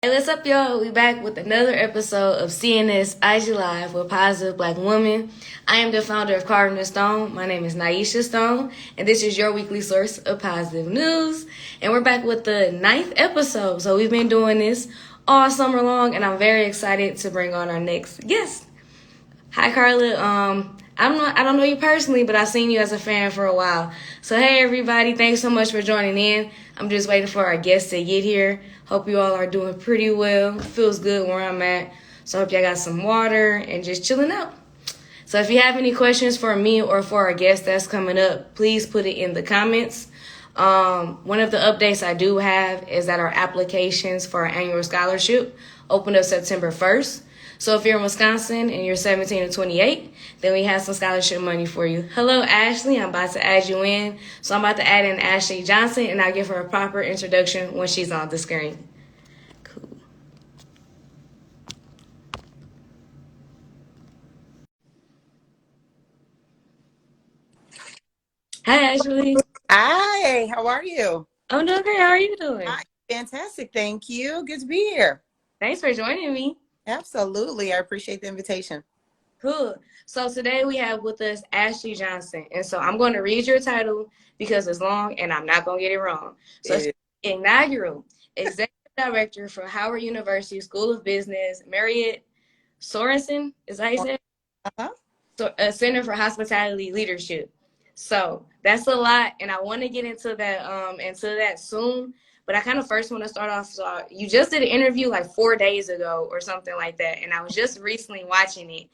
Hey, what's up, y'all? We back with another episode of CNS IG Live with Positive Black Women. I am the founder of Carving the Stone. My name is Naisha Stone, and this is your weekly source of positive news. And we're back with the 9th episode. So we've been doing this all summer long, and I'm very excited to bring on our next guest. Hi, Carla. I don't know you personally, but I've seen you as a fan for a while. So hey, everybody, thanks so much for joining in. I'm just waiting for our guests to get here. Hope you all are doing pretty well. Feels good where I'm at. So I hope y'all got some water and just chilling out. So if you have any questions for me or for our guest that's coming up, please put it in the comments. One of the updates I do have is that our applications for our annual scholarship opened up September 1st. So if you're in Wisconsin and you're 17 to 28, then we have some scholarship money for you. Hello, Ashley. I'm about to add you in. So I'm about to add in Ashli Johnson, and I'll give her a proper introduction when she's on the screen. Cool. Hi, Ashley. Hi, how are you? I'm doing great. How are you doing? Hi, fantastic. Thank you. Good to be here. Thanks for joining me. Absolutely. I appreciate the invitation. Cool. So today we have with us Ashli Johnson. And so I'm going to read your title because it's long and I'm not going to get it wrong. So it's inaugural Executive Director for Howard University School of Business, Marriott-Sorenson, is that how you say it? Uh-huh. So a Center for Hospitality Leadership. So that's a lot, and I want to get into that soon. But I kind of first want to start off. So you just did an interview like 4 days ago or something like that, and I was just recently watching it.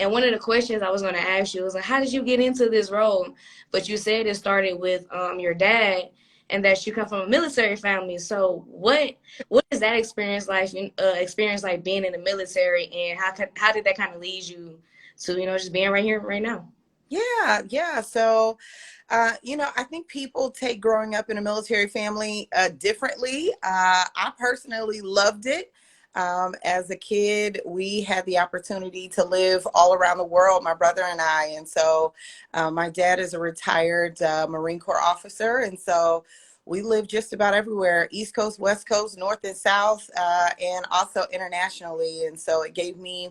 And one of the questions I was going to ask you was like, how did you get into this role? But you said it started with your dad, and that you come from a military family. So what is that experience like? Experience like being in the military, and how did that kind of lead you to just being right here right now? Yeah. So, I think people take growing up in a military family differently. I personally loved it. As a kid, we had the opportunity to live all around the world, my brother and I. And so my dad is a retired Marine Corps officer. And so we lived just about everywhere, East Coast, West Coast, North and South, and also internationally. And so it gave me,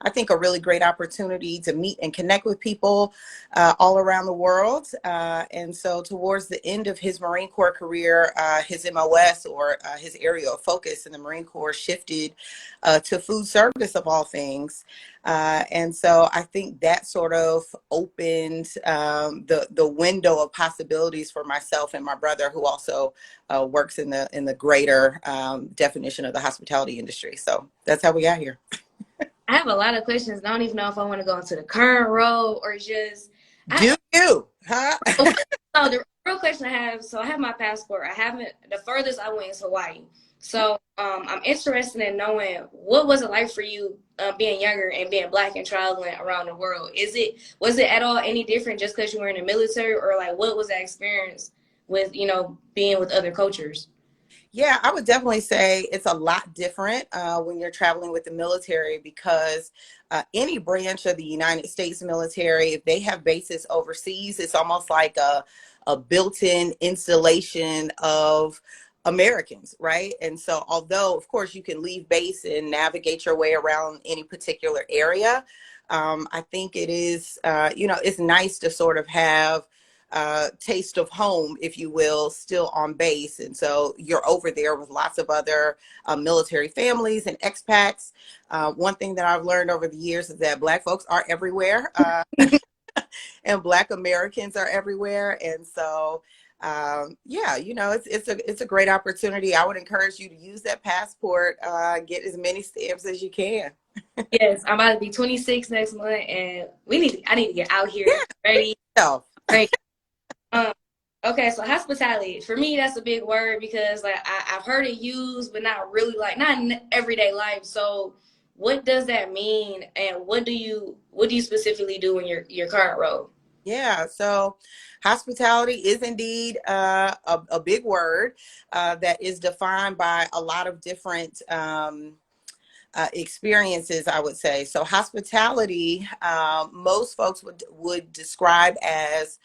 I think, a really great opportunity to meet and connect with people all around the world. And so towards the end of his Marine Corps career, his MOS, or his area of focus in the Marine Corps, shifted to food service of all things. And so I think that sort of opened the window of possibilities for myself and my brother, who also works in the greater definition of the hospitality industry. So that's how we got here. I have a lot of questions. I don't even know if I want to go into the current role or just. Do you? Huh? So the real question I have, so I have my passport. I haven't, the furthest I went is Hawaii. So I'm interested in knowing, what was it like for you being younger and being Black and traveling around the world? Was it at all any different just because you were in the military, or like what was that experience with, being with other cultures? Yeah, I would definitely say it's a lot different when you're traveling with the military, because any branch of the United States military, if they have bases overseas, it's almost like a built-in installation of Americans, right? And so although, of course, you can leave base and navigate your way around any particular area, I think it is, it's nice to sort of have taste of home, if you will, still on base. And so you're over there with lots of other military families and expats. One thing that I've learned over the years is that Black folks are everywhere, and Black Americans are everywhere. And so, it's a great opportunity. I would encourage you to use that passport, get as many stamps as you can. Yes, I'm about to be 26 next month, and I need to get out here ready. Ready. Okay, so hospitality, for me, that's a big word, because like I've heard it used, but not really, like not in everyday life. So what does that mean, and what do you specifically do in your current role? Yeah, so hospitality is indeed a big word that is defined by a lot of different experiences, I would say. So hospitality, most folks would describe as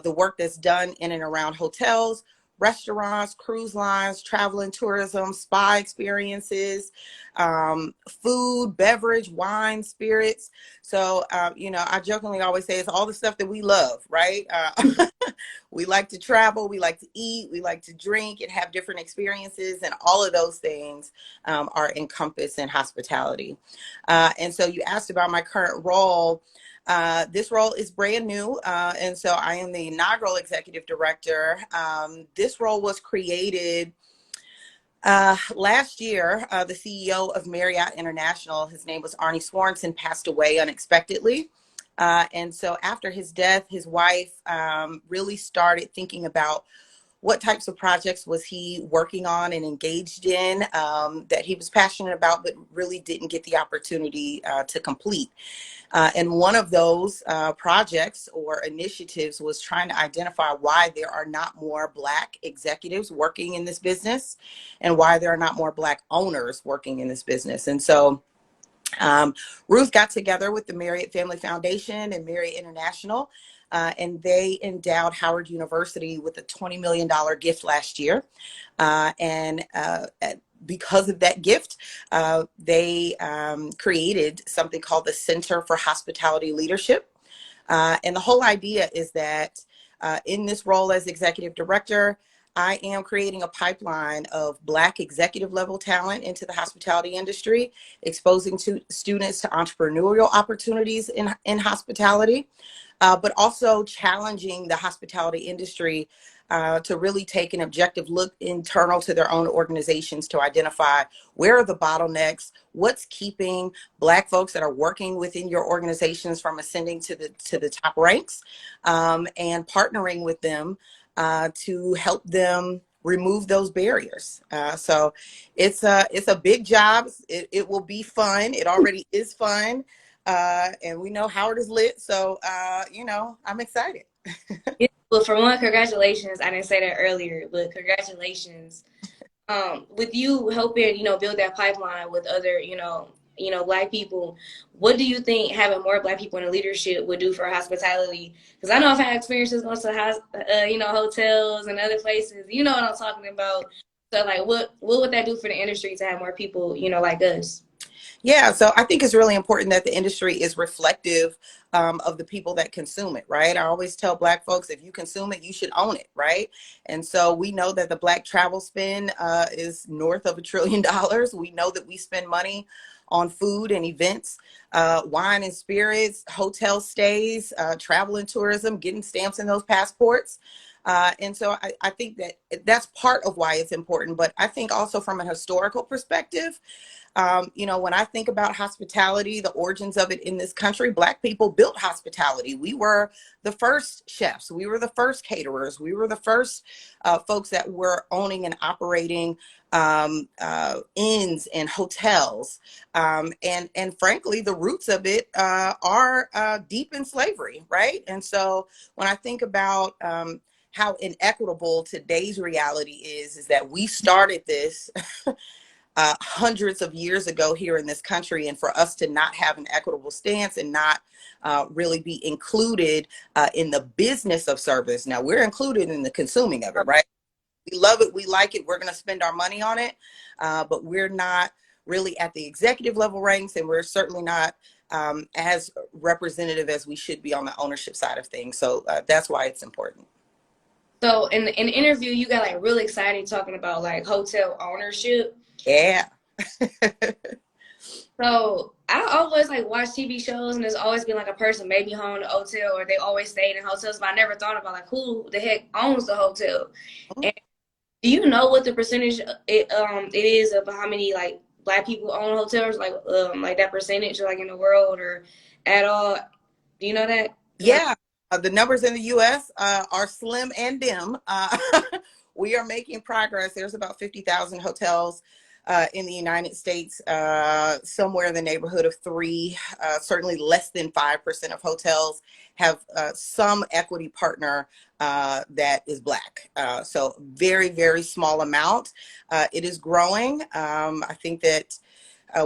the work that's done in and around hotels, restaurants, cruise lines, travel and tourism, spa experiences, food, beverage, wine, spirits. So, I jokingly always say it's all the stuff that we love, right? We like to travel, we like to eat, we like to drink and have different experiences, and all of those things are encompassed in hospitality. And so you asked about my current role. This role is brand new, and so I am the inaugural executive director. This role was created last year. The CEO of Marriott International, his name was Sorenson, passed away unexpectedly. And so after his death, his wife really started thinking about what types of projects was he working on and engaged in that he was passionate about, but really didn't get the opportunity to complete. And one of those projects or initiatives was trying to identify why there are not more Black executives working in this business and why there are not more Black owners working in this business. And so Ruth got together with the Marriott Family Foundation and Marriott International, and they endowed Howard University with a $20 million gift last year. And because of that gift, they created something called the Center for Hospitality Leadership. And the whole idea is that in this role as executive director, I am creating a pipeline of Black executive level talent into the hospitality industry, exposing students to entrepreneurial opportunities in hospitality, but also challenging the hospitality industry to really take an objective look internal to their own organizations to identify where are the bottlenecks, what's keeping Black folks that are working within your organizations from ascending to the top ranks, and partnering with them to help them remove those barriers. So it's a big job. It will be fun. It already is fun. And we know Howard is lit. So, I'm excited. Yeah, well, for one, congratulations. I didn't say that earlier, but congratulations. With you helping, build that pipeline with other, Black people, what do you think having more Black people in the leadership would do for hospitality? Because I know I've had experiences going to hotels and other places. You know what I'm talking about. So, like, what would that do for the industry to have more people, like us? Yeah, so I think it's really important that the industry is reflective of the people that consume it, right? I always tell Black folks, if you consume it, you should own it, right? And so we know that the Black travel spend is north of $1 trillion. We know that we spend money on food and events, wine and spirits, hotel stays, travel and tourism, getting stamps in those passports. And so I think that that's part of why it's important. But I think also from a historical perspective, when I think about hospitality, the origins of it in this country, Black people built hospitality. We were the first chefs. We were the first caterers. We were the first folks that were owning and operating inns and hotels. And frankly, the roots of it are deep in slavery, right? And so when I think about how inequitable today's reality is that we started this hundreds of years ago here in this country, and for us to not have an equitable stance and not really be included in the business of service. Now we're included in the consuming of it, right? We love it, we like it, we're going to spend our money on it, but we're not really at the executive level ranks, and we're certainly not as representative as we should be on the ownership side of things. So that's why it's important. So in the interview, you got like really excited talking about like hotel ownership. Yeah. So I always like watch TV shows, and there's always been like a person maybe owned a hotel, or they always stayed in hotels, but I never thought about like who the heck owns the hotel. And do you know what the percentage it is of how many like Black people own hotels, like that percentage like in the world or at all? Do you know that? Yeah, the numbers in the U.S. Are slim and dim. We are making progress. There's about 50,000 hotels in the United States, somewhere in the neighborhood of 3. Certainly less than 5% of hotels have some equity partner that is Black. So very, very small amount. It is growing. I think that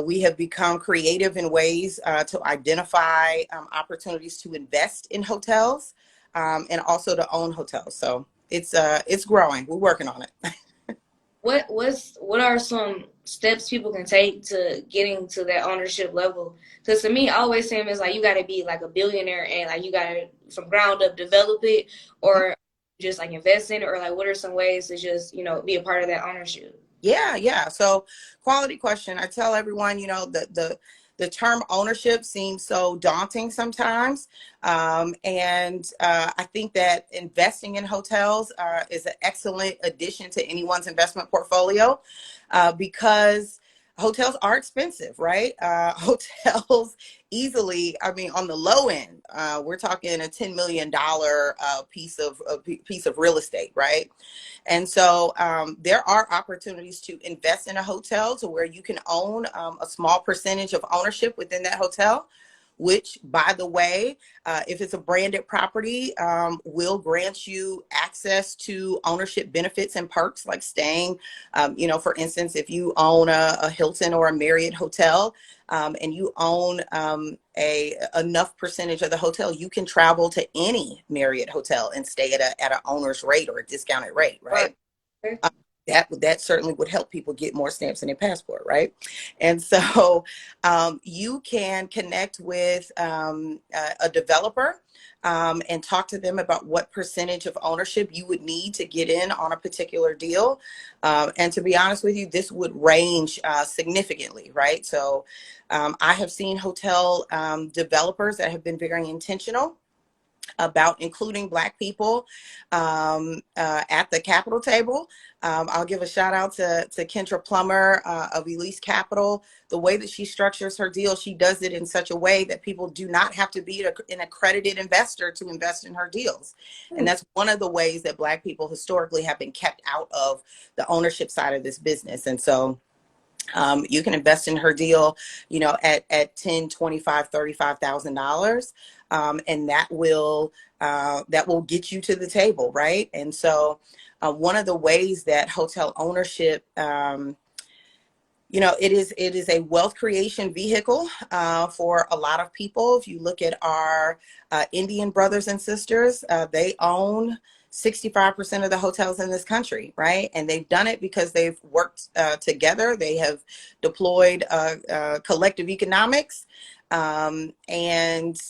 we have become creative in ways to identify opportunities to invest in hotels and also to own hotels. So it's growing. We're working on it. What are some steps people can take to getting to that ownership level? Because to me, I always seem it's like you got to be like a billionaire and like you got to from ground up develop it, or just like invest in it, or like what are some ways to just be a part of that ownership? Yeah. So, quality question. I tell everyone, the term ownership seems so daunting sometimes, and I think that investing in hotels is an excellent addition to anyone's investment portfolio, because hotels are expensive, right? Hotels easily, I mean, on the low end, we're talking a $10 million piece of real estate, right? And so there are opportunities to invest in a hotel to where you can own a small percentage of ownership within that hotel, which, by the way, if it's a branded property, will grant you access to ownership benefits and perks like staying, for instance, if you own a Hilton or a Marriott hotel, and you own enough percentage of the hotel, you can travel to any Marriott hotel and stay at an owner's rate or a discounted rate, right? That certainly would help people get more stamps in their passport, right? And so you can connect with a developer and talk to them about what percentage of ownership you would need to get in on a particular deal. And to be honest with you, this would range significantly, right? So I have seen hotel developers that have been very intentional about including Black people at the capital table. I'll give a shout out to Kendra Plummer of Elise Capital. The way that she structures her deal, she does it in such a way that people do not have to be an accredited investor to invest in her deals. And that's one of the ways that Black people historically have been kept out of the ownership side of this business. And so you can invest in her deal, at $10, $25, $35,000. And that will get you to the table, right? And so one of the ways that hotel ownership, it is a wealth creation vehicle for a lot of people. If you look at our Indian brothers and sisters, they own 65% of the hotels in this country, right? And they've done it because they've worked together. They have deployed collective economics, and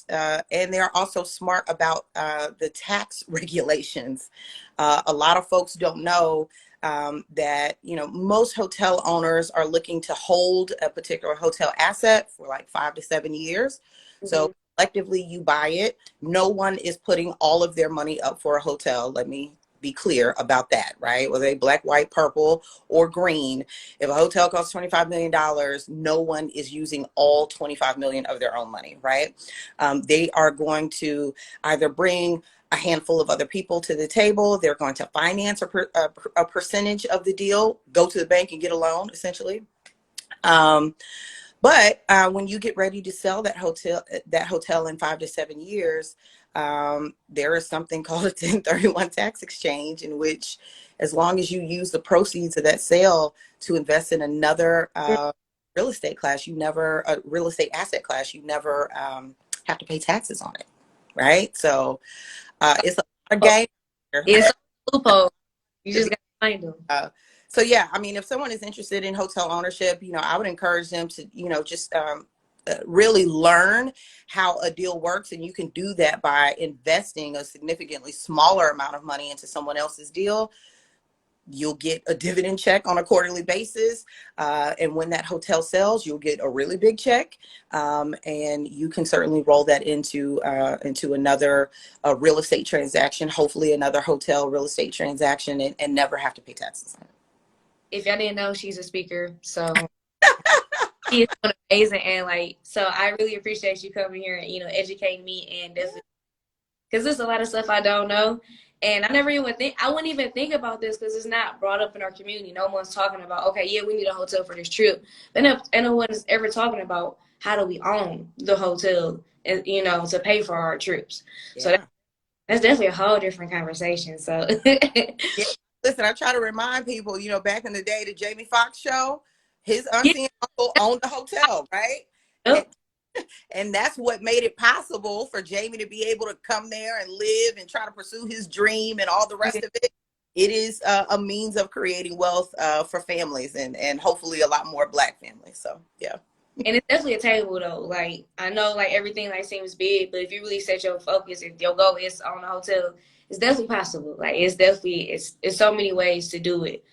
they're also smart about the tax regulations. A lot of folks don't know that most hotel owners are looking to hold a particular hotel asset for like 5 to 7 years. Mm-hmm. So collectively you buy it. No one is putting all of their money up for a hotel. Let me be clear about that, right? Whether they black, white, purple, or green. If a hotel costs $25 million, no one is using all 25 million of their own money, right? They are going to either bring a handful of other people to the table. They're going to finance a percentage of the deal, go to the bank and get a loan, essentially. But when you get ready to sell that hotel in 5 to 7 years, there is something called a 1031 tax exchange, in which, as long as you use the proceeds of that sale to invest in another real estate asset class, you never have to pay taxes on it, right? So it's a game. It's a loophole. You just got to find them. So yeah, I mean, if someone is interested in hotel ownership, I would encourage them to, just really learn how a deal works. And you can do that by investing a significantly smaller amount of money into someone else's deal. You'll get a dividend check on a quarterly basis. And when that hotel sells, you'll get a really big check. And you can certainly roll that into another real estate transaction, hopefully another hotel real estate transaction, and never have to pay taxes on it. If y'all didn't know, she's a speaker. So she is doing amazing. And so I really appreciate you coming here and, educating me. And because there's a lot of stuff I don't know. And I wouldn't even think about this because it's not brought up in our community. No one's talking about, okay, yeah, we need a hotel for this trip. And no one's ever talking about how do we own the hotel, and, to pay for our trips. Yeah. So that's definitely a whole different conversation. So yeah. Listen, I try to remind people, back in the day, the Jamie Foxx show, his auntie and uncle owned the hotel, right? Yep. And that's what made it possible for Jamie to be able to come there and live and try to pursue his dream and all the rest of it. It is a means of creating wealth for families and hopefully a lot more Black families. So, yeah. And it's definitely attainable though. Like I know like everything like seems big, but if you really set your focus, if your goal is on a hotel, it's definitely possible. Like it's definitely it's so many ways to do it.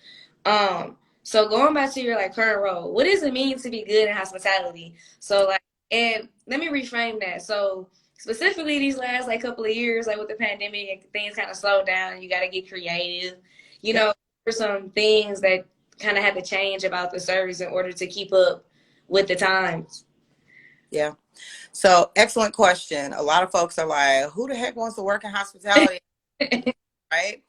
So going back to your like current role, what does it mean to be good in hospitality? So like, and let me reframe that. So specifically these last like couple of years, like with the pandemic, things kind of slowed down. You got to get creative. You know, there's some things that kind of had to change about the service in order to keep up with the times. Yeah. So excellent question. A lot of folks are like, who the heck wants to work in hospitality? Right.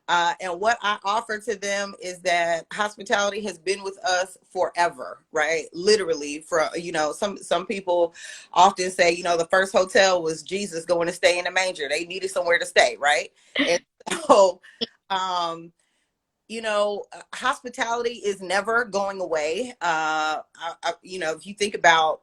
And what I offer to them is that hospitality has been with us forever, right? Literally, for some people often say, the first hotel was Jesus going to stay in the manger. They needed somewhere to stay, right? And so, hospitality is never going away. If you think about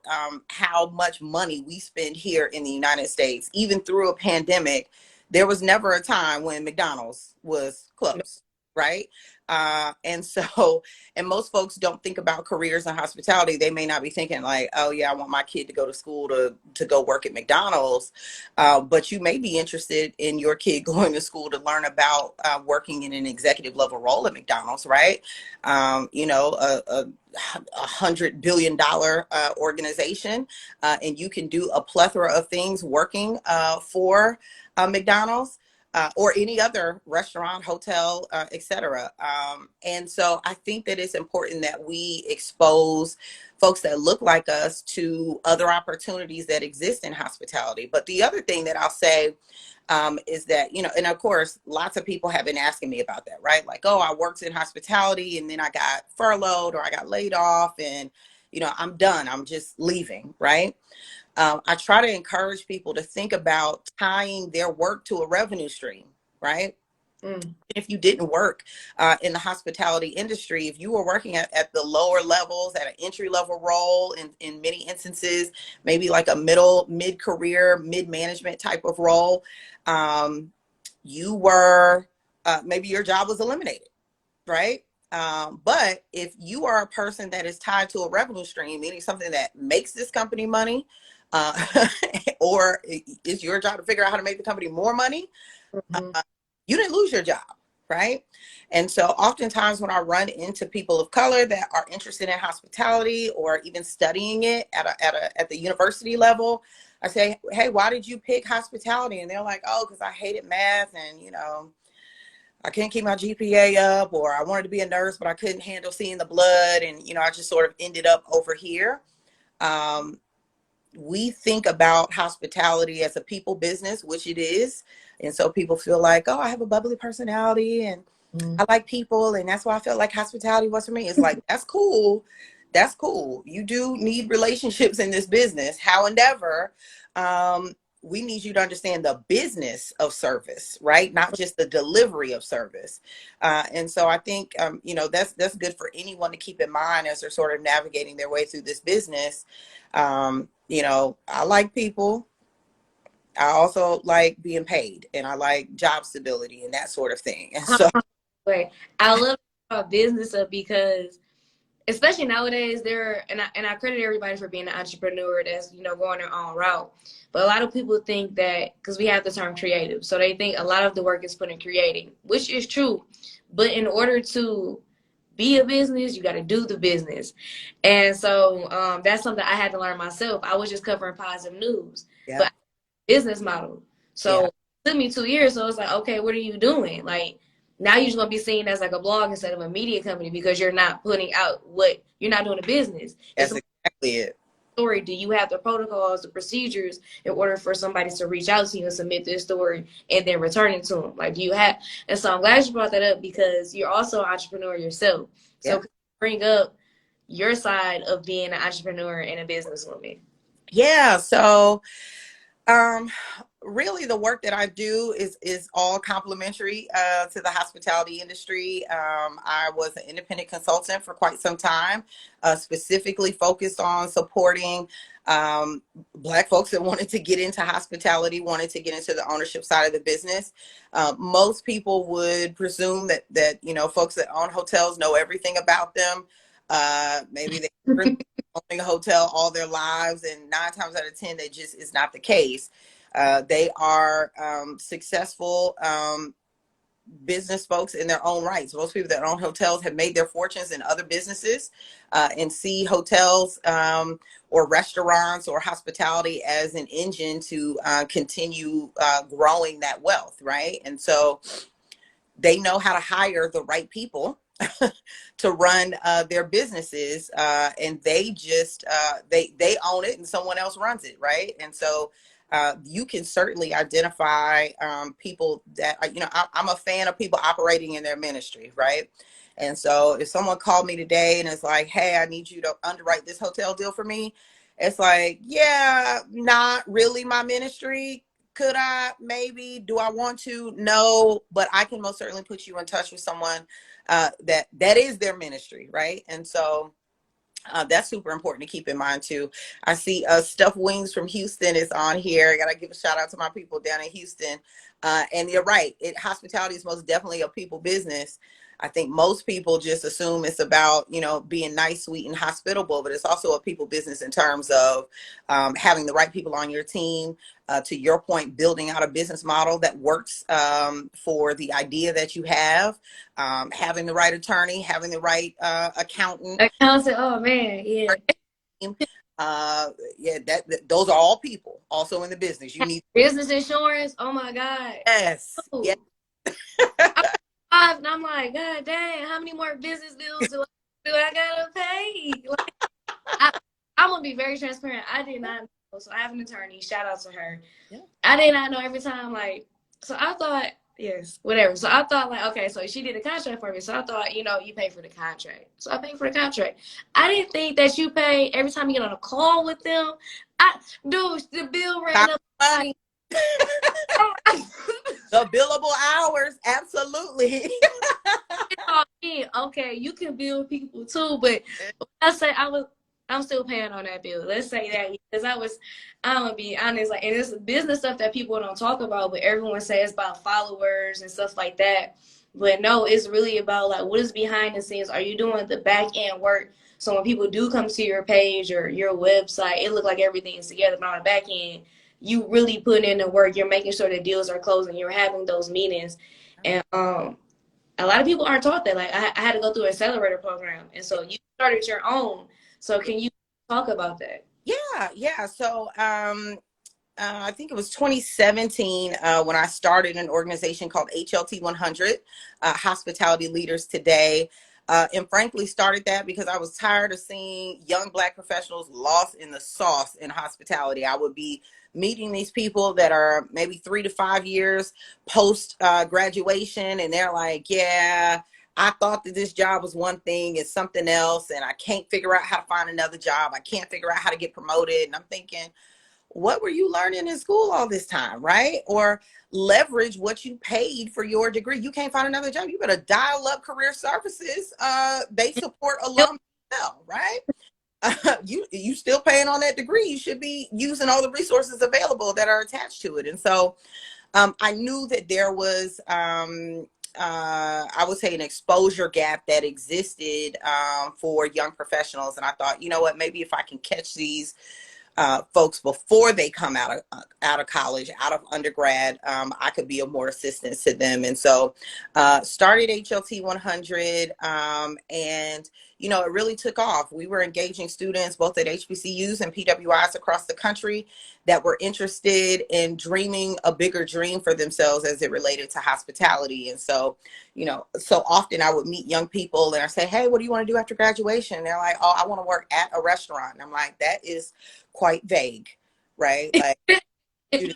how much money we spend here in the United States, even through a pandemic, there was never a time when McDonald's was closed, right? And most folks don't think about careers in hospitality. They may not be thinking like, oh yeah, I want my kid to go to school to go work at McDonald's. But you may be interested in your kid going to school to learn about working in an executive level role at McDonald's, right? A $100 billion organization, and you can do a plethora of things working for McDonald's. Or any other restaurant, hotel, etc. And so I think that it's important that we expose folks that look like us to other opportunities that exist in hospitality. But the other thing that I'll say is that, and of course, lots of people have been asking me about that, right? Like, oh, I worked in hospitality and then I got furloughed or I got laid off and, I'm done. I'm just leaving, right? I try to encourage people to think about tying their work to a revenue stream, right? If you didn't work in the hospitality industry, if you were working at the lower levels, at an entry level role, in many instances, maybe like a mid-career, mid-management type of role, you were, maybe your job was eliminated, right? But if you are a person that is tied to a revenue stream, meaning something that makes this company money, or it's your job to figure out how to make the company more money, you didn't lose your job, right? And so oftentimes when I run into people of color that are interested in hospitality or even studying it at the university level, I say, hey, why did you pick hospitality? And they're like, oh, because I hated math and, I can't keep my GPA up, or I wanted to be a nurse, but I couldn't handle seeing the blood. And, I just sort of ended up over here. We think about hospitality as a people business, which it is. And so people feel like, oh, I have a bubbly personality and I like people. And that's why I felt like hospitality was for me. It's like, that's cool. That's cool. You do need relationships in this business. However, we need you to understand the business of service, right? Not just the delivery of service. And so I think, that's good for anyone to keep in mind as they're sort of navigating their way through this business. I like people. I also like being paid, and I like job stability and that sort of thing. And so, I love business because, especially nowadays, and I credit everybody for being an entrepreneur that's going their own route. But a lot of people think that because we have the term creative, so they think a lot of the work is put in creating, which is true. But in order to be a business, you got to do the business. And so that's something I had to learn myself. I was just covering positive news, but business model. So it took me 2 years. So it's like, okay, what are you doing? Like, now you're just going to be seen as like a blog instead of a media company because you're not putting out you're not doing a business. That's exactly it. Story. Do you have the protocols, the procedures in order for somebody to reach out to you and submit their story and then return it to them? Like, do you have? And so I'm glad you brought that up because you're also an entrepreneur yourself. So bring up your side of being an entrepreneur and a businesswoman. Yeah. So, really the work that I do is all complementary to the hospitality industry. I was an independent consultant for quite some time, specifically focused on supporting Black folks that wanted to get into hospitality, wanted to get into the ownership side of the business. Most people would presume that folks that own hotels know everything about them. Maybe they owning a hotel all their lives, and 9 times out of 10, that just is not the case. They are successful business folks in their own rights. Most people that own hotels have made their fortunes in other businesses, and see hotels or restaurants or hospitality as an engine to continue growing that wealth, right? And so they know how to hire the right people to run their businesses, and they just they own it and someone else runs it, right? And so you can certainly identify people that I'm a fan of people operating in their ministry, right? And so if someone called me today and it's like, hey, I need you to underwrite this hotel deal for me, it's like, yeah, not really my ministry. Could I? Maybe. Do I want to? No, but I can most certainly put you in touch with someone that is their ministry, right? And so that's super important to keep in mind too. I see Stuffed Wings from Houston is on here. I gotta give a shout out to my people down in Houston. And you're right, hospitality is most definitely a people business. I think most people just assume it's about, being nice, sweet, and hospitable, but it's also a people business in terms of having the right people on your team. To your point, building out a business model that works for the idea that you have, having the right attorney, having the right accountant. Oh man, yeah. Those are all people also in the business. You need business insurance. Oh my God. Yes. Ooh. Yes. And I'm like, God dang, how many more business deals do I gotta pay? Like, I'm gonna be very transparent. I did not know. So I have an attorney. Shout out to her. Yeah. I did not know every time. Like, so I thought, yes, whatever. So I thought, like, okay, so she did a contract for me. So I thought, you pay for the contract. So I paid for the contract. I didn't think that you pay every time you get on a call with them. Dude, the bill ran up. The billable hours, absolutely. Okay, you can bill people too, but I say I'm still paying on that bill. Let's say that, because I'm gonna be honest, like, and it's business stuff that people don't talk about, but everyone says about followers and stuff like that. But no, it's really about like what is behind the scenes. Are you doing the back end work? So when people do come to your page or your website, it looks like everything's together, but on the back end, you really put in the work. You're making sure that deals are closing. You're having those meetings, and a lot of people aren't taught that. Like I had to go through an accelerator program, and so you started your own. So can you talk about that? Yeah. So I think it was 2017 when I started an organization called HLT 100, Hospitality Leaders Today. And frankly, started that because I was tired of seeing young Black professionals lost in the sauce in hospitality. I would be meeting these people that are maybe 3 to 5 years post graduation, and they're like, yeah, I thought that this job was one thing, it's something else, and I can't figure out how to find another job. I can't figure out how to get promoted. And I'm thinking, what were you learning in school all this time, right? Or leverage what you paid for your degree. You can't find another job, you better dial up career services. They support alum, right? You still paying on that degree. You should be using all the resources available that are attached to it. And so I knew that there was I would say an exposure gap that existed for young professionals. And I thought, you know what, maybe if I can catch these folks before they come out of college, out of undergrad, I could be of more assistance to them. And so started HLT 100, and it really took off. We were engaging students both at HBCUs and PWIs across the country that were interested in dreaming a bigger dream for themselves as it related to hospitality. And so, so often I would meet young people and I say, hey, what do you want to do after graduation? And they're like, oh, I want to work at a restaurant. And I'm like, that is quite vague, right? Like, you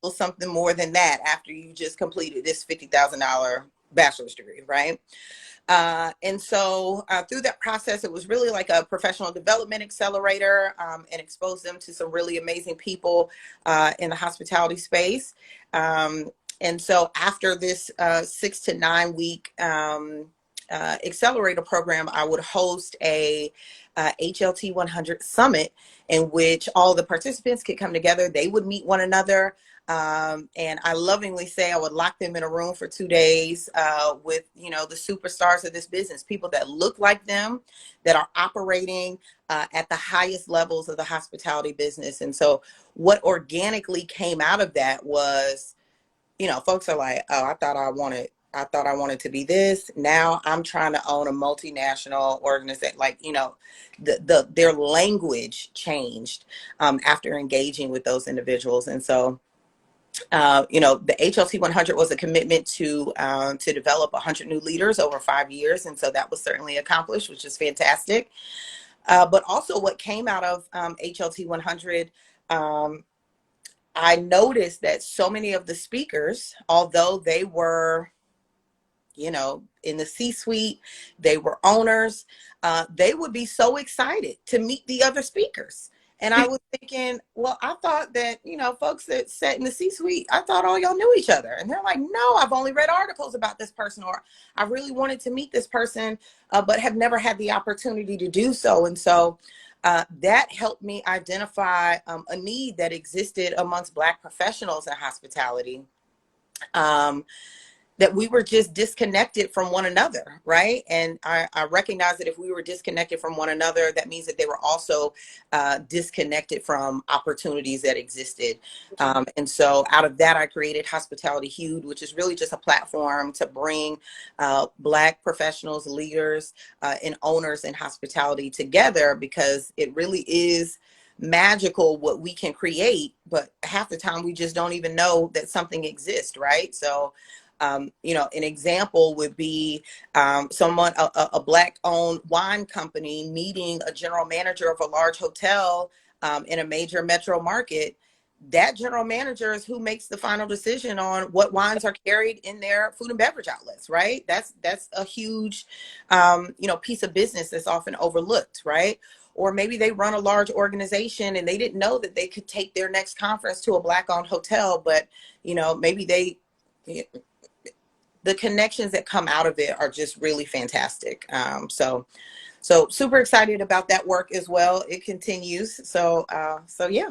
know, something more than that after you just completed this $50,000 bachelor's degree, right? And so through that process, it was really like a professional development accelerator, and exposed them to some really amazing people in the hospitality space. And so after this 6 to 9 week accelerator program, I would host a HLT 100 summit in which all the participants could come together. They would meet one another. And I lovingly say I would lock them in a room for 2 days with, the superstars of this business, people that look like them, that are operating at the highest levels of the hospitality business. And so what organically came out of that was, folks are like, oh, I thought I wanted to be this. Now I'm trying to own a multinational organization. Like, their language changed after engaging with those individuals. And so the HLT 100 was a commitment to develop 100 new leaders over 5 years. And so that was certainly accomplished, which is fantastic. But also what came out of HLT 100, I noticed that so many of the speakers, although they were, in the C-suite, they were owners, they would be so excited to meet the other speakers. And I was thinking, well, I thought that, folks that sat in the C-suite, I thought all y'all knew each other. And they're like, no, I've only read articles about this person, or I really wanted to meet this person, but have never had the opportunity to do so. And so that helped me identify a need that existed amongst Black professionals in hospitality. That we were just disconnected from one another, right? And I recognize that if we were disconnected from one another, that means that they were also disconnected from opportunities that existed. And so out of that, I created Hospitality Hued, which is really just a platform to bring Black professionals, leaders, and owners in hospitality together, because it really is magical what we can create, but half the time we just don't even know that something exists, right? So an example would be a Black-owned wine company meeting a general manager of a large hotel in a major metro market. That general manager is who makes the final decision on what wines are carried in their food and beverage outlets, right? That's a huge, piece of business that's often overlooked, right? Or maybe they run a large organization and they didn't know that they could take their next conference to a Black-owned hotel, but maybe the connections that come out of it are just really fantastic. So super excited about that work as well. It continues. So yeah.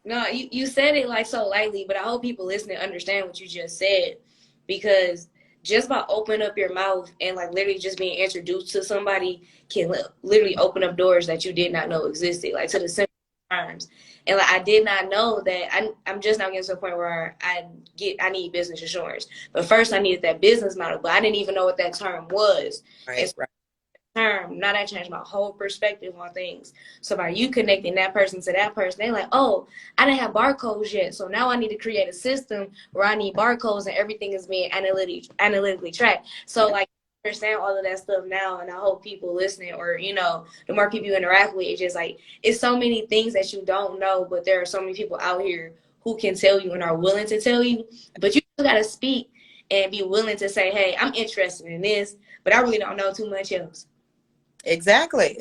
No, you said it like so lightly, but I hope people listening understand what you just said, because just by opening up your mouth and like literally just being introduced to somebody can literally open up doors that you did not know existed, like to the simple terms. And like I did not know that I'm just now getting to a point where I need business insurance. But first I needed that business model, but I didn't even know what that term was. Right. Term, now that changed my whole perspective on things. So by you connecting that person to that person, they're like, oh, I didn't have barcodes yet, so now I need to create a system where I need barcodes and everything is being analytically tracked. So like I understand all of that stuff now, and I hope people listening, or the more people you interact with, it's just like it's so many things that you don't know, but there are so many people out here who can tell you and are willing to tell you, but you still got to speak and be willing to say, hey, I'm interested in this, but I really don't know too much else. Exactly.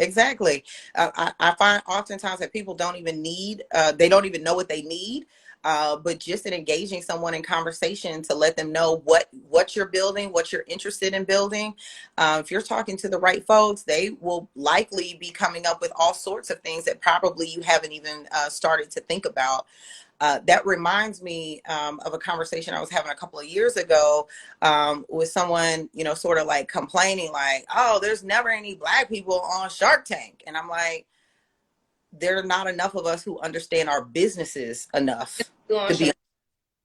I find oftentimes that people don't even they don't even know what they need. But just in engaging someone in conversation to let them know what you're building, what you're interested in building. If you're talking to the right folks, they will likely be coming up with all sorts of things that probably you haven't even started to think about. That reminds me of a conversation I was having a couple of years ago with someone, sort of like complaining like, oh, there's never any Black people on Shark Tank. And I'm like, there are not enough of us who understand our businesses enough to be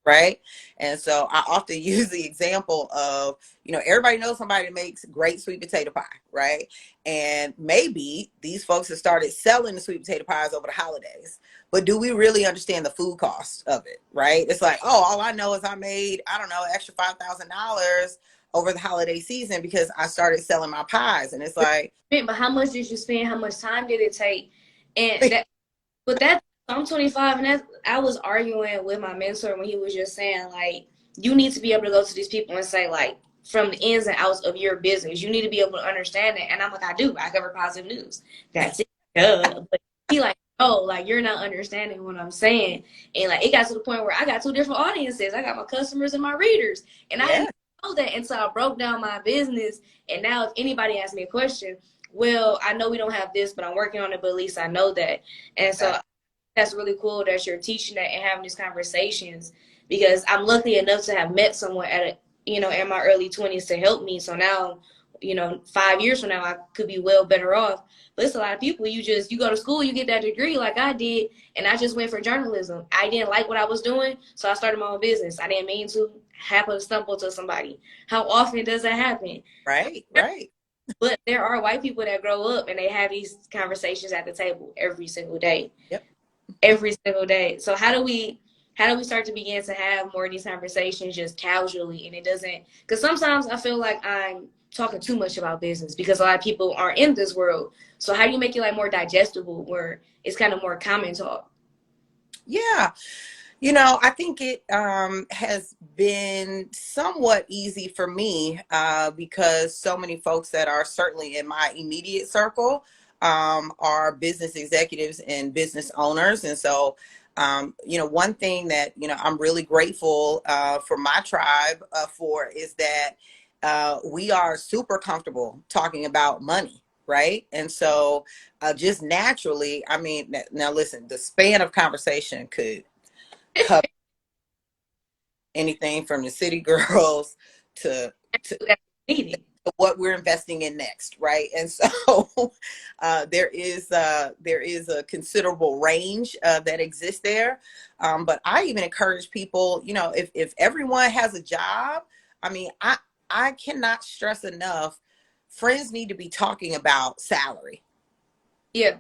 right. And so I often use the example of, everybody knows somebody that makes great sweet potato pie, right? And maybe these folks have started selling the sweet potato pies over the holidays, but do we really understand the food cost of it, right? It's like, oh, all I know is I made, I don't know, extra $5,000 over the holiday season because I started selling my pies. And it's like, but how much did you spend? How much time did it take? And I'm 25, and I was arguing with my mentor when he was just saying, like, you need to be able to go to these people and say, like, from the ins and outs of your business. You need to be able to understand it. And I'm like, I do. I cover positive news. That's it. Duh. But he like, oh, like you're not understanding what I'm saying. And like it got to the point where I got two different audiences. I got my customers and my readers. And I didn't even know that until I broke down my business. And now if anybody asks me a question, well, I know we don't have this, but I'm working on it, but at least I know that. And so that's really cool that you're teaching that and having these conversations, because I'm lucky enough to have met someone at a, in my early 20s to help me. So now, 5 years from now, I could be well better off. But it's a lot of people, you go to school, you get that degree like I did, and I just went for journalism. I didn't like what I was doing, so I started my own business. I didn't mean to happen to stumble to somebody. How often does that happen? Right. But there are white people that grow up and they have these conversations at the table every single day. Yep. Every single day. So how do we start to begin to have more of these conversations just casually, and it doesn't, because sometimes I feel like I'm talking too much about business because a lot of people aren't in this world. So how do you make it like more digestible where it's kind of more common talk? Yeah. I think it has been somewhat easy for me because so many folks that are certainly in my immediate circle are business executives and business owners. And so, one thing that, I'm really grateful for my tribe for is that we are super comfortable talking about money. Right. And so just naturally, I mean, now listen, the span of conversation could cover anything from the city girls to what we're investing in next, right? And so there is a considerable range that exists there. But I even encourage people, if everyone has a job, I mean, I cannot stress enough, friends need to be talking about salary. Yeah.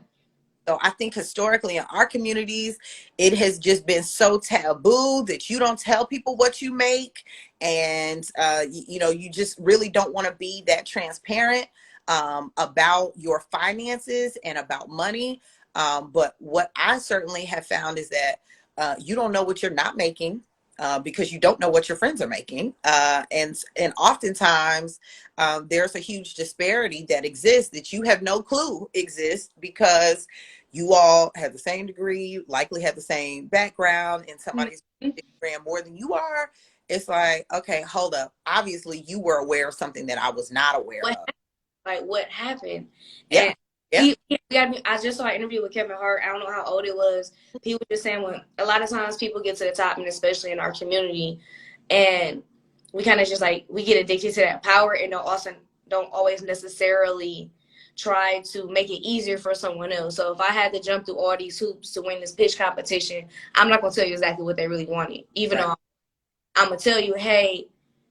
So I think historically in our communities, it has just been so taboo that you don't tell people what you make. And, you just really don't want to be that transparent about your finances and about money. But what I certainly have found is that you don't know what you're not making. Because you don't know what your friends are making. And oftentimes there's a huge disparity that exists that you have no clue exists because you all have the same degree, likely have the same background, and somebody's more than you are. It's like, okay, hold up. Obviously, you were aware of something that I was not aware of. Like, what happened? Yeah. And I just saw an interview with Kevin Hart. I don't know how old it was. He was just saying when a lot of times people get to the top, and especially in our community, and we kind of just like, we get addicted to that power and don't always necessarily try to make it easier for someone else. So if I had to jump through all these hoops to win this pitch competition, I'm not going to tell you exactly what they really wanted, even though I'm going to tell you, hey,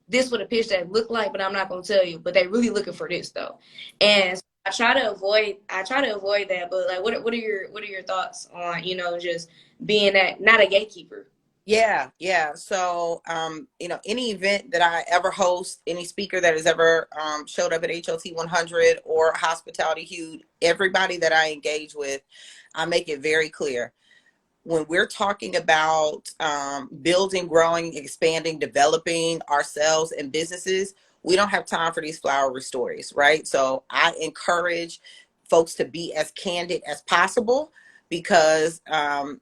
this would a pitch that looked like, but I'm not going to tell you. But they really looking for this though. And so I try to avoid that. But like, what are your thoughts on, just being that, not a gatekeeper? Yeah. So, any event that I ever host, any speaker that has ever showed up at HOT 100 or Hospitality Huge, everybody that I engage with, I make it very clear. When we're talking about building, growing, expanding, developing ourselves and businesses, we don't have time for these flowery stories, right? So I encourage folks to be as candid as possible because, and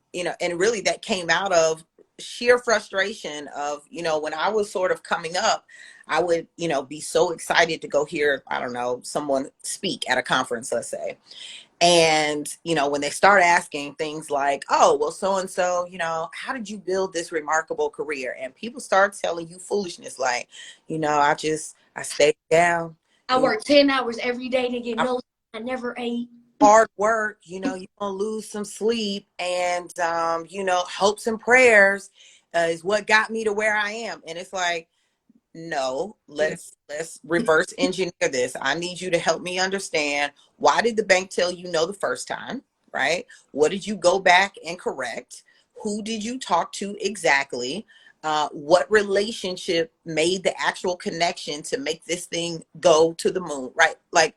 really that came out of sheer frustration of, when I was sort of coming up, I would, be so excited to go hear, I don't know, someone speak at a conference, let's say. And, when they start asking things like, oh, well, so-and-so, how did you build this remarkable career? And people start telling you foolishness like, I stayed down. I work 10 hours every day to get no, I never ate. Hard work, you're going to lose some sleep. And, hopes and prayers is what got me to where I am. And it's like, no, let's reverse engineer this. I need you to help me understand, why did the bank tell you no the first time, right? What did you go back and correct? Who did you talk to exactly? What relationship made the actual connection to make this thing go to the moon, right? Like,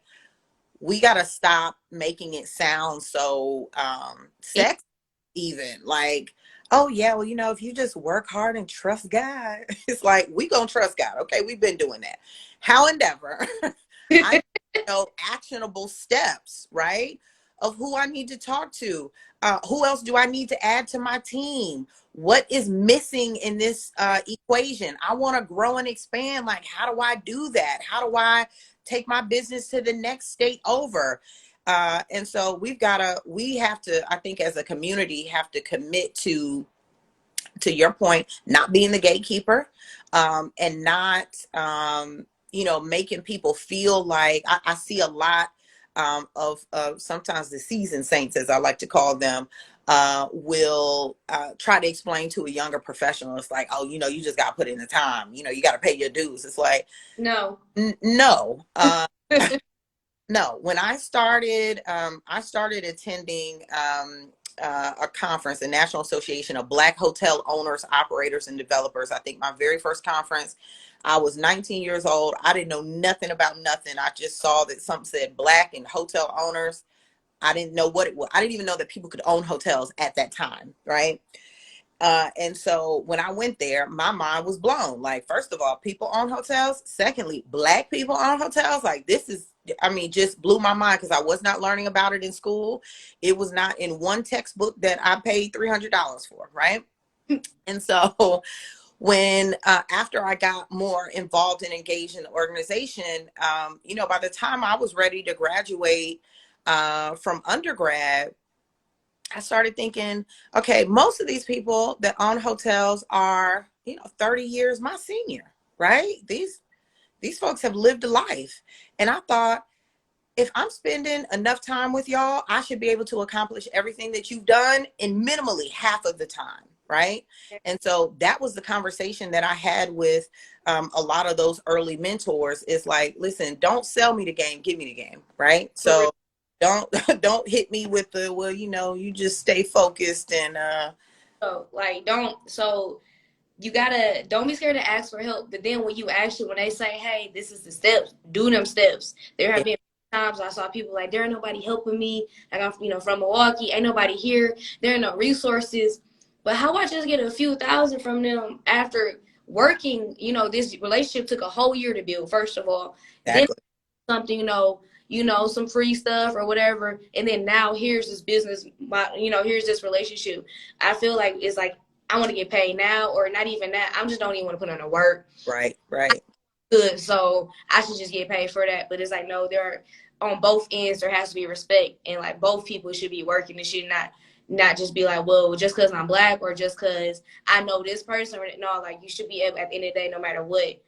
we got to stop making it sound so sexy even. Like, Oh yeah, well, if you just work hard and trust God, it's like we gonna trust God. Okay, we've been doing that. How endeavor, I know actionable steps, right? Of who I need to talk to. Who else do I need to add to my team? What is missing in this equation? I want to grow and expand. Like, how do I do that? How do I take my business to the next state over? And so we have to, I think as a community, have to commit to your point, not being the gatekeeper, and not, making people feel like I see a lot of sometimes the seasoned saints, as I like to call them, will try to explain to a younger professional. It's like, oh, you just got to put in the time. You got to pay your dues. It's like, No. no. No, when I started attending a conference, the National Association of Black Hotel Owners, Operators, and Developers. I think my very first conference, I was 19 years old. I didn't know nothing about nothing. I just saw that something said Black and hotel owners. I didn't know what it was. I didn't even know that people could own hotels at that time, right? And so when I went there, my mind was blown. Like, first of all, people own hotels. Secondly, Black people own hotels. Like, just blew my mind because I was not learning about it in school. It was not in one textbook that I paid $300 for, right? And so when after I got more involved and engaged in the organization, by the time I was ready to graduate from undergrad, I started thinking, okay, most of these people that own hotels are, 30 years my senior, right? These folks have lived a life. And I thought, if I'm spending enough time with y'all, I should be able to accomplish everything that you've done in minimally half of the time, right? And so that was the conversation that I had with a lot of those early mentors. Is like, listen, don't sell me the game, give me the game, right? So don't don't hit me with the, well, you just stay focused and So like don't be scared to ask for help. But then when they say, hey, this is the steps, do them steps. There have yeah, been times I saw people like, there ain't nobody helping me. Like, I'm, from Milwaukee, ain't nobody here. There are no resources. But how about just get a few thousand from them after working, this relationship took a whole year to build, first of all. Then exactly. something, some free stuff or whatever. And then now here's this business, here's this relationship. I feel like it's like, I want to get paid now, or not even that. I just don't even want to put in the work. Right. Good, so I should just get paid for that. But it's like, no, there are, on both ends there has to be respect, and like both people should be working. It should not just be like, well, just because I'm Black or just because I know this person. No, like you should be able, at the end of the day, no matter what,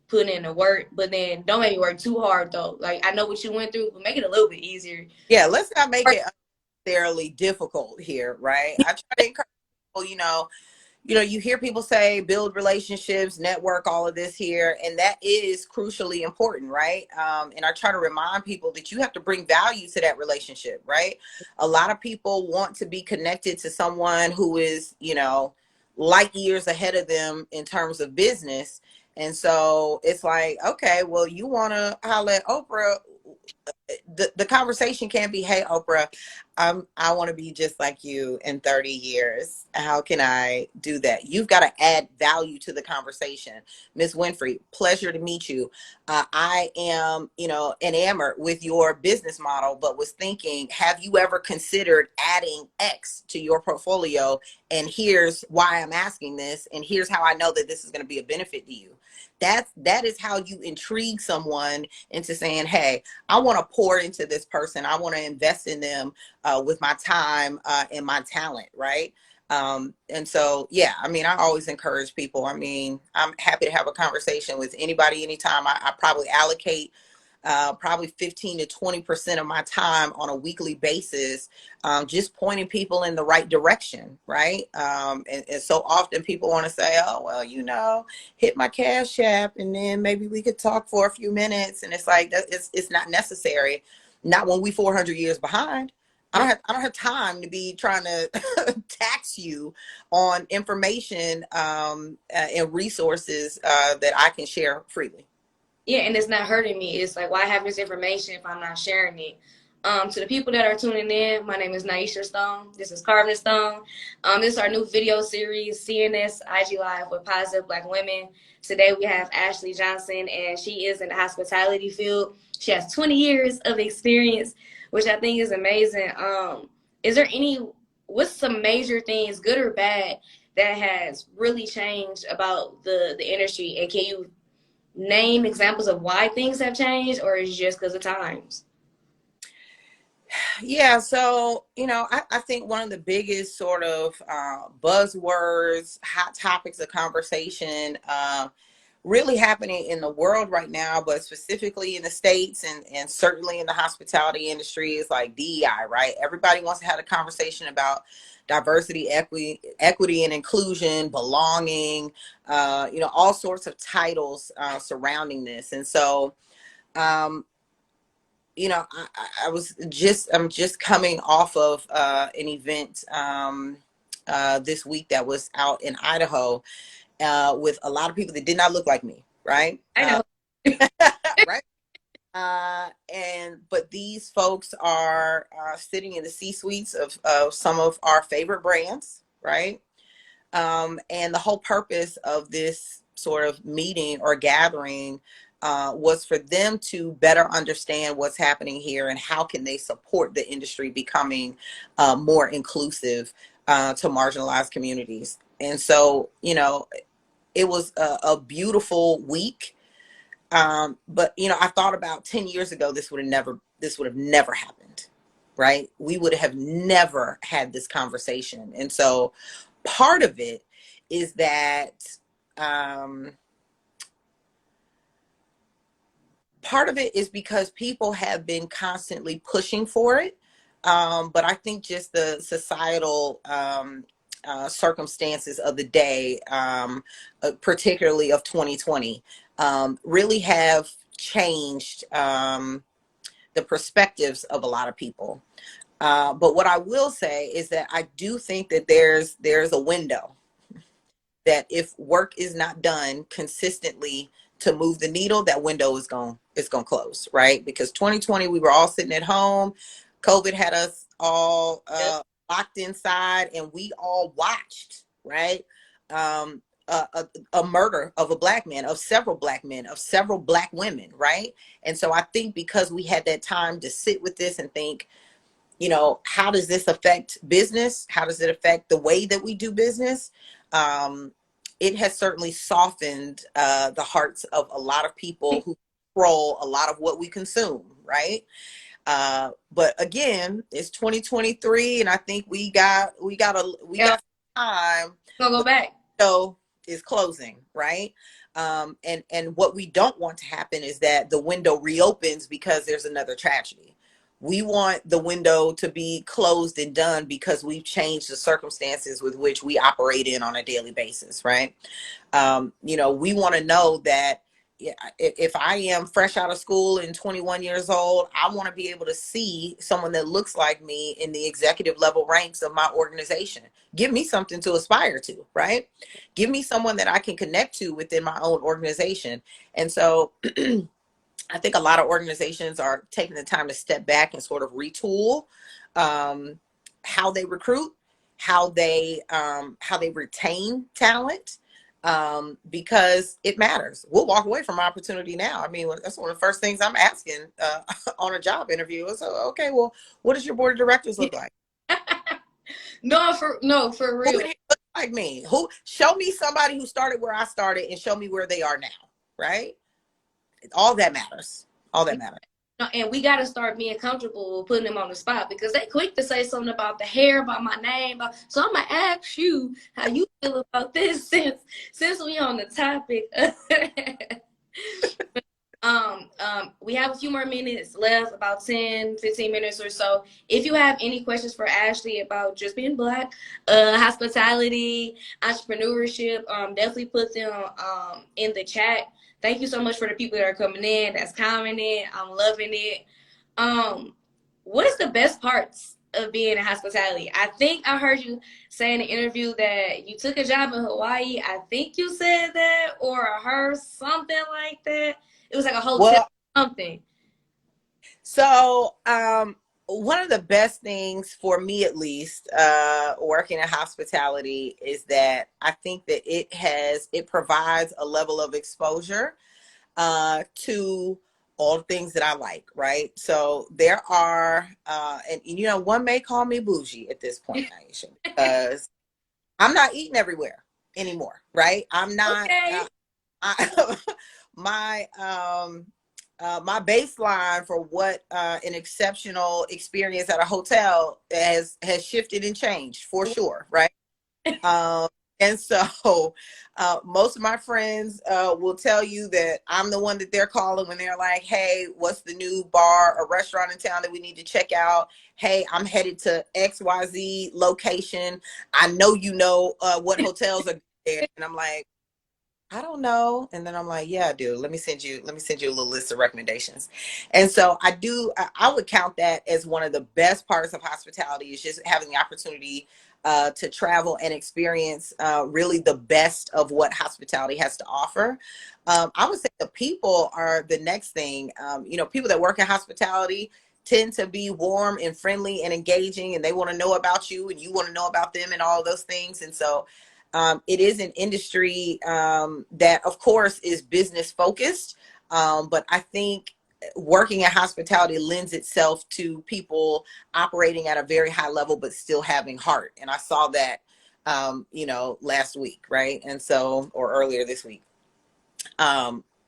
put in the work. But then don't make me work too hard though. Like, I know what you went through, but make it a little bit easier. Yeah, let's not make it unnecessarily difficult here, right? I try to encourage people, you hear people say build relationships, network, all of this here, and that is crucially important, right? And I try to remind people that you have to bring value to that relationship, right? A lot of people want to be connected to someone who is, light years ahead of them in terms of business. And so it's like, okay, well, you want to holler at Oprah. The conversation can't be, hey, Oprah, I want to be just like you in 30 years. How can I do that? You've got to add value to the conversation. Miss Winfrey, pleasure to meet you. I am, enamored with your business model, but was thinking, have you ever considered adding X to your portfolio? And here's why I'm asking this. And here's how I know that this is going to be a benefit to you. That is how you intrigue someone into saying, hey, I want to pour into this person. I want to invest in them with my time and my talent, right? And so, yeah, I always encourage people. I'm happy to have a conversation with anybody, anytime. I probably allocate probably 15 to 20% of my time on a weekly basis, just pointing people in the right direction, right? And so often people want to say, oh, well, hit my Cash App and then maybe we could talk for a few minutes. And it's like, it's not necessary. Not when we 400 years behind. I don't have time to be trying to tax you on information and resources that I can share freely. Yeah, and it's not hurting me. It's like, why have this information if I'm not sharing it? To the people that are tuning in, my name is Naisha Stone. This is Carving Stone. This is our new video series, CNS IG Live with Positive Black Women. Today we have Ashli Johnson, and she is in the hospitality field. She has 20 years of experience, which I think is amazing. What's some major things, good or bad, that has really changed about the industry? And can you name examples of why things have changed, or is it just because of times? Yeah, so, I think one of the biggest sort of buzzwords, hot topics of conversation really happening in the world right now, but specifically in the States and certainly in the hospitality industry is like DEI, right? Everybody wants to have a conversation about diversity, equity and inclusion, belonging, all sorts of titles surrounding this. And so, I'm just coming off of an event this week that was out in Idaho with a lot of people that did not look like me, right? I know. Right. But these folks are sitting in the C-suites of some of our favorite brands, right? And the whole purpose of this sort of meeting or gathering was for them to better understand what's happening here and how can they support the industry becoming more inclusive to marginalized communities. And so, it was a beautiful week. But I thought about 10 years ago, this would have never happened, right? We would have never had this conversation. And so part of it is that, part of it is because people have been constantly pushing for it. But I think just the societal circumstances of the day, particularly of 2020, really have changed the perspectives of a lot of people. But what I will say is that I do think that there's a window that if work is not done consistently to move the needle, that window is going to close, right? Because 2020, we were all sitting at home. COVID had us all locked inside, and we all watched, right? A murder of a black man, of several black men, of several black women, right? And so I think because we had that time to sit with this and think, how does this affect business? How does it affect the way that we do business? It has certainly softened the hearts of a lot of people who control a lot of what we consume, right? But again, it's 2023, and I think we got time. Gonna go back. So is closing, right? And what we don't want to happen is that the window reopens because there's another tragedy. We want the window to be closed and done because we've changed the circumstances with which we operate in on a daily basis, right? We want to know that if I am fresh out of school and 21 years old, I want to be able to see someone that looks like me in the executive level ranks of my organization. Give me something to aspire to, right? Give me someone that I can connect to within my own organization. And so I think a lot of organizations are taking the time to step back and sort of retool how they recruit, how they retain talent, because it matters. We'll walk away from opportunity now. I mean, that's one of the first things I'm asking on a job interview. So, okay, well, what does your board of directors look like? No, for real. Who look like me? Who show me somebody who started where I started and show me where they are now, right? All that matters. All that matters. And we got to start being comfortable with putting them on the spot because they quick to say something about the hair, about my name. So I'm going to ask you how you feel about this since we on the topic. We have a few more minutes left, about 10, 15 minutes or so. If you have any questions for Ashli about just being Black, hospitality, entrepreneurship, definitely put them in the chat. Thank you so much for the people that are coming in, that's commenting. I'm loving it. What is the best parts of being in hospitality? I think I heard you say in the interview that you took a job in Hawaii. I think you said that, or I heard something like that. It was like a hotel something. So one of the best things for me, at least, working in hospitality, is that I think that it provides a level of exposure to all the things that I like, right? So there are, and you know, one may call me bougie at this point, Aisha, because I'm not eating everywhere anymore, right? I'm not. Okay. I, my my baseline for what an exceptional experience at a hotel has shifted and changed for sure, right? Um, and so most of my friends will tell you that I'm the one that they're calling when they're like, hey, what's the new bar or restaurant in town that we need to check out? Hey, I'm headed to XYZ location. I know you know what hotels are there. And I'm like, I don't know. And then I'm like, yeah, dude, let me send you a little list of recommendations. And so I would count that as one of the best parts of hospitality, is just having the opportunity to travel and experience really the best of what hospitality has to offer. I would say the people are the next thing. You know, people that work in hospitality tend to be warm and friendly and engaging, and they want to know about you and you want to know about them and all those things. And so it is an industry that, of course, is business focused. But I think working in hospitality lends itself to people operating at a very high level, but still having heart. And I saw that, you know, last week, right? And so, or earlier this week.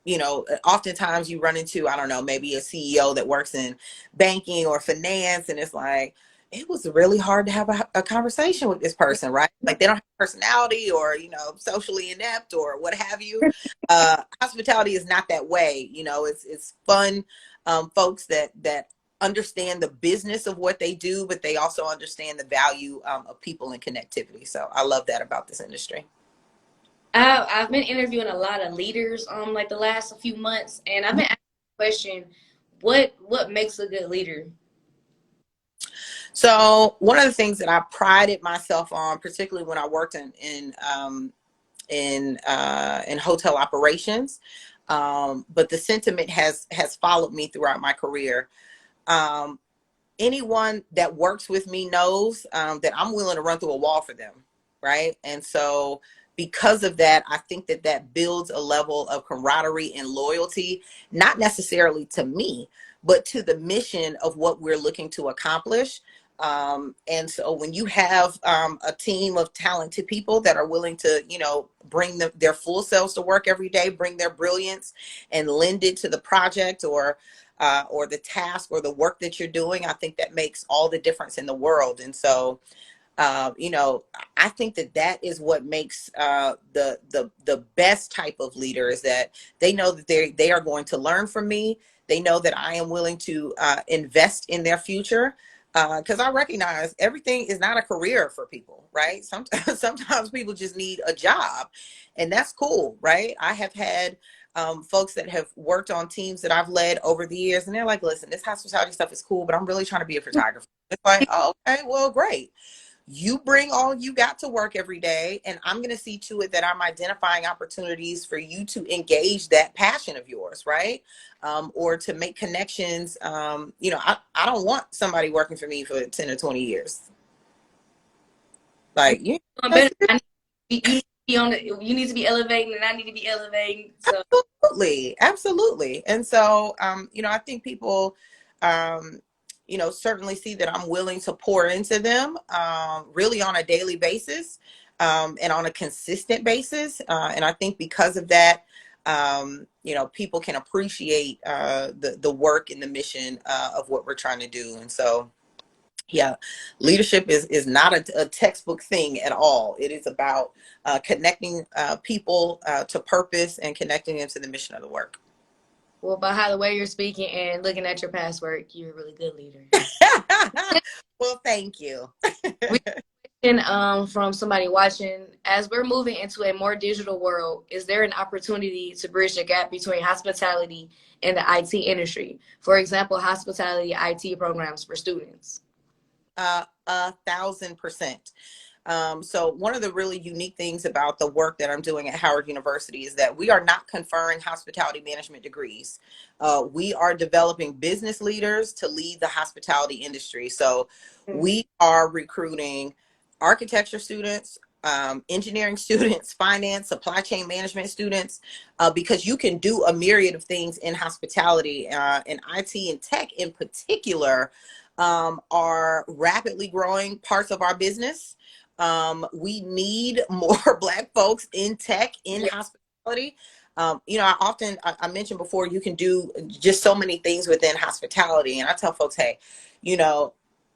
You know, oftentimes you run into, I don't know, maybe a CEO that works in banking or finance, and it's like, it was really hard to have a conversation with this person, right? Like they don't have personality, or, you know, socially inept or what have you. Hospitality is not that way. You know, it's fun folks that understand the business of what they do, but they also understand the value of people and connectivity. So I love that about this industry. I've been interviewing a lot of leaders like the last few months, and I've been asking the question, what makes a good leader? So one of the things that I prided myself on, particularly when I worked in hotel operations, but the sentiment has followed me throughout my career. Um, Anyone that works with me knows that I'm willing to run through a wall for them, right? And so because of that, I think that builds a level of camaraderie and loyalty, not necessarily to me, but to the mission of what we're looking to accomplish. And so when you have a team of talented people that are willing to, you know, bring their full selves to work every day, bring their brilliance and lend it to the project or the task or the work that you're doing, I think that makes all the difference in the world. And so, you know, I think that is what makes the best type of leader, is that they know that they are going to learn from me. They know that I am willing to invest in their future. Because I recognize everything is not a career for people, right? Sometimes people just need a job, and that's cool, right? I have had folks that have worked on teams that I've led over the years, and they're like, listen, this hospitality stuff is cool, but I'm really trying to be a photographer. It's like, oh, okay, well, great. You bring all you got to work every day, and I'm going to see to it that I'm identifying opportunities for you to engage that passion of yours, right? Or to make connections. You know, I don't want somebody working for me for 10 or 20 years. Like, yeah, Better. You need to be you need to be elevating, and I need to be elevating. So absolutely, absolutely. And so, you know, I think people, you know, certainly see that I'm willing to pour into them, really on a daily basis, and on a consistent basis. And I think because of that, you know, people can appreciate the work and the mission of what we're trying to do. And so, yeah, leadership is not a textbook thing at all. It is about connecting people to purpose and connecting them to the mission of the work. well, by how the way you're speaking and looking at your past work, you're a really good leader. Well, thank you. And from somebody watching, as we're moving into a more digital world, is there an opportunity to bridge the gap between hospitality and the IT industry? For example, hospitality IT programs for students. 1,000%. So one of the really unique things about the work that I'm doing at Howard University is that we are not conferring hospitality management degrees. We are developing business leaders to lead the hospitality industry. So we are recruiting architecture students, engineering students, finance, supply chain management students, because you can do a myriad of things in hospitality, and IT and tech in particular are rapidly growing parts of our business. We need more Black folks in tech, in hospitality. I mentioned before, you can do just so many things within hospitality. And I tell folks, hey,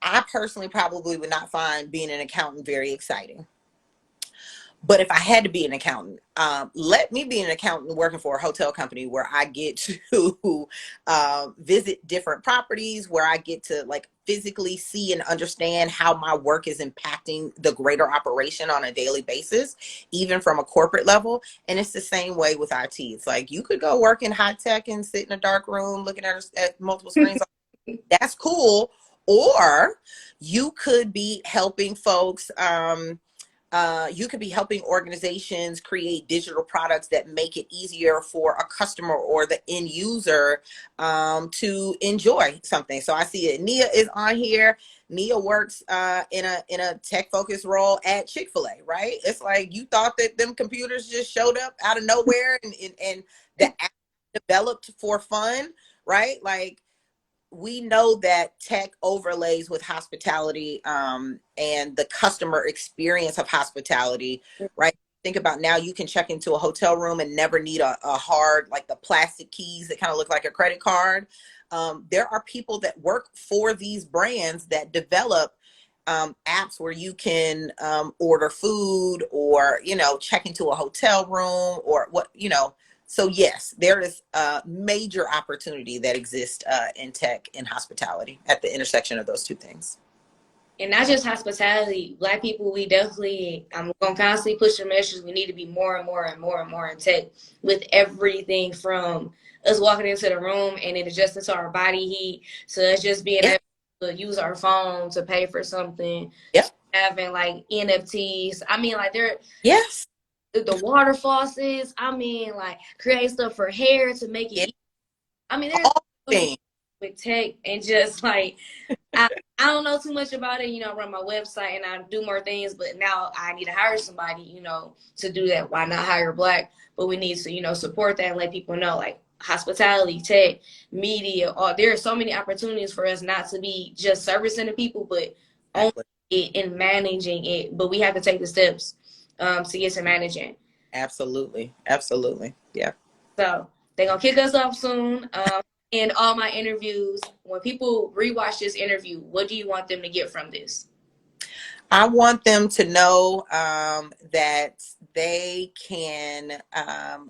I personally probably would not find being an accountant very exciting. But if I had to be an accountant, let me be an accountant working for a hotel company where I get to visit different properties, where I get to physically see and understand how my work is impacting the greater operation on a daily basis, even from a corporate level. And it's the same way with IT. It's like you could go work in high tech and sit in a dark room looking at multiple screens. That's cool. Or you could be helping folks. You could be helping organizations create digital products that make it easier for a customer or the end user to enjoy something. So I see that Nia is on here. Nia works in a tech focused role at Chick-fil-A, right? It's like you thought that them computers just showed up out of nowhere and the app developed for fun, right? Like, we know that tech overlays with hospitality and the customer experience of hospitality, right? Think about now you can check into a hotel room and never need a hard, like the plastic keys that kind of look like a credit card. There are people that work for these brands that develop apps where you can order food or, check into a hotel room or So yes, there is a major opportunity that exists in tech and hospitality at the intersection of those two things. And not just hospitality, Black people, we definitely, I'm going to constantly push the message. We need to be more and more and more and more in tech with everything from us walking into the room and it adjusting to our body heat, to us just being able to use our phone to pay for something, having like NFTs. I mean, like yes. The water faucets. I mean, like create stuff for hair to make it. I mean, there's with tech and just like I don't know too much about it. I run my website and I do more things, but now I need to hire somebody, to do that. Why not hire Black? But we need to, support that and let people know, like hospitality, tech, media. There are so many opportunities for us not to be just servicing the people, but only it and managing it. But we have to take the steps to get to managing. Absolutely. Yeah. So they're going to kick us off soon. In all my interviews, when people rewatch this interview, what do you want them to get from this? I want them to know that they can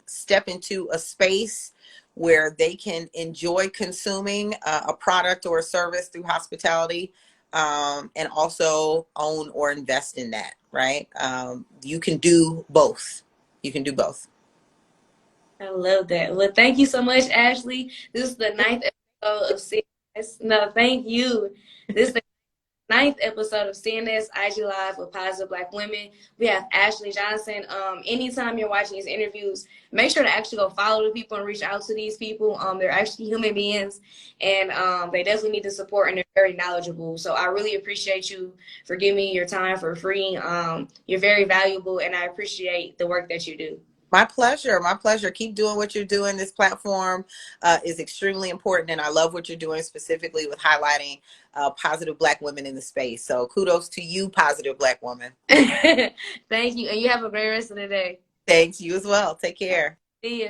step into a space where they can enjoy consuming a product or a service through hospitality, and also own or invest in that, right? You can do both. I love that. Well, thank you so much, Ashley. This is the 9th episode of CNS. No, thank you. This is the 9th episode of CNS IG Live with Positive Black Women. We have Ashli Johnson. Anytime you're watching these interviews, make sure to actually go follow the people and reach out to these people. They're actually human beings, and they definitely need the support, and they're very knowledgeable. So I really appreciate you for giving me your time for free. You're very valuable, and I appreciate the work that you do. My pleasure. Keep doing what you're doing. This platform is extremely important, and I love what you're doing specifically with highlighting positive Black women in the space. So kudos to you, positive Black woman. Thank you, and you have a great rest of the day. Thanks, you as well. Take care. See ya.